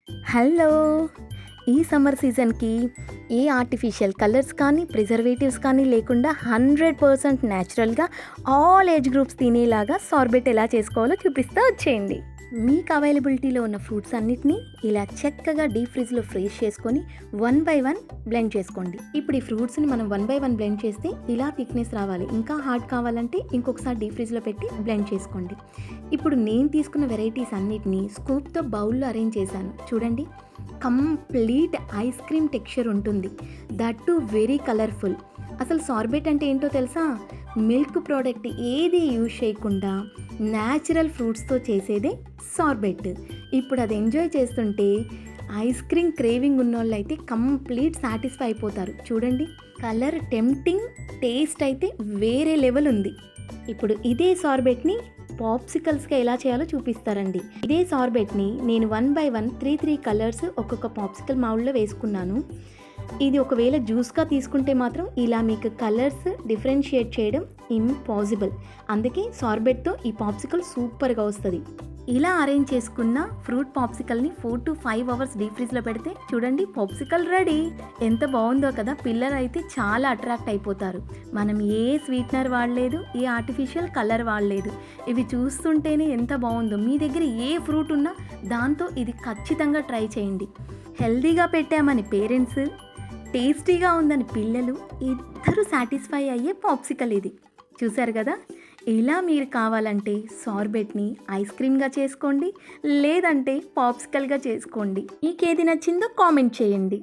Hello! ఈ summer సీజన్‌కి ఏ artificial colours కానీ, ప్రిజర్వేటివ్స్ కానీ లేకుండా 100% న్యాచురల్‌గా ఆల్ ఏజ్ గ్రూప్స్ తినేలాగా సార్బెట్ ఎలా చేసుకోవాలో చూపిస్తా వచ్చేయండి. మీకు అవైలబిలిటీలో ఉన్న ఫ్రూట్స్ అన్నిటిని ఇలా చక్కగా డీప్ ఫ్రిడ్జ్‌లో ఫ్రీజ్ చేసుకొని 1 బై 1 బ్లెండ్ చేసుకోండి. ఇప్పుడు ఈ ఫ్రూట్స్‌ని మనం 1 బై 1 బ్లెండ్ చేస్తే ఇలా థిక్‌నెస్ రావాలి. ఇంకా హార్డ్ కావాలంటే ఇంకొకసారి డీప్ ఫ్రిడ్జ్‌లో పెట్టి బ్లెండ్ చేసుకోండి. ఇప్పుడు నేను తీసుకున్న వెరైటీస్ అన్నిటిని స్కూప్‌తో బౌల్‌లో అరేంజ్ చేశాను. చూడండి, కంప్లీట్ ఐస్ క్రీమ్ టెక్స్చర్ ఉంటుంది. That to very colourful. అసలు సార్బెట్ అంటే ఏంటో తెలుసా? మిల్క్ ప్రోడక్ట్ ఏది యూజ్ చేయకుండా న్యాచురల్ ఫ్రూట్స్తో చేసేదే సార్బెట్. ఇప్పుడు అది ఎంజాయ్ చేస్తుంటే ఐస్ క్రీమ్ క్రేవింగ్ ఉన్నోళ్ళు అయితే కంప్లీట్ సాటిస్ఫై అయిపోతారు. చూడండి, కలర్ టెంప్టింగ్, టేస్ట్ అయితే వేరే లెవెల్ ఉంది. ఇప్పుడు ఇదే సార్బెట్ని పాప్సికల్స్గా ఎలా చేయాలో చూపిస్తారండి. ఇదే సార్బెట్ని నేను 1 బై 1 3 కలర్స్ ఒక్కొక్క పాప్సికల్ మౌల్డ్లో వేసుకున్నాను. ఇది ఒకవేళ జ్యూస్గా తీసుకుంటే మాత్రం ఇలా మీకు కలర్స్ డిఫరెన్షియేట్ చేయడం ఇంపాసిబుల్. అందుకే సార్బెట్తో ఈ పాప్సికల్ సూపర్గా వస్తుంది. ఇలా అరేంజ్ చేసుకున్న ఫ్రూట్ పాప్సికల్ని 4 to 5 అవర్స్ డీప్ ఫ్రీజ్లో పెడితే చూడండి, పాప్సికల్ రెడీ. ఎంత బాగుందో కదా! పిల్లలు అయితే చాలా అట్రాక్ట్ అయిపోతారు. మనం ఏ స్వీట్నర్ వాడలేదు, ఏ ఆర్టిఫిషియల్ కలర్ వాడలేదు. ఇవి చూస్తుంటేనే ఎంత బాగుందో. మీ దగ్గర ఏ ఫ్రూట్ ఉన్నా దాంతో ఇది ఖచ్చితంగా ట్రై చేయండి. హెల్దీగా పెట్టామని పేరెంట్స్, టేస్టీగా ఉందని పిల్లలు ఇద్దరు సాటిస్ఫై అయ్యే పాప్సికల్ ఇది. చూసారు కదా! ఇలా మీరు కావాలంటే సార్బెట్ని ఐస్ క్రీమ్గా చేసుకోండి, లేదంటే పాప్సికల్గా చేసుకోండి. మీకేది నచ్చిందో కామెంట్ చేయండి.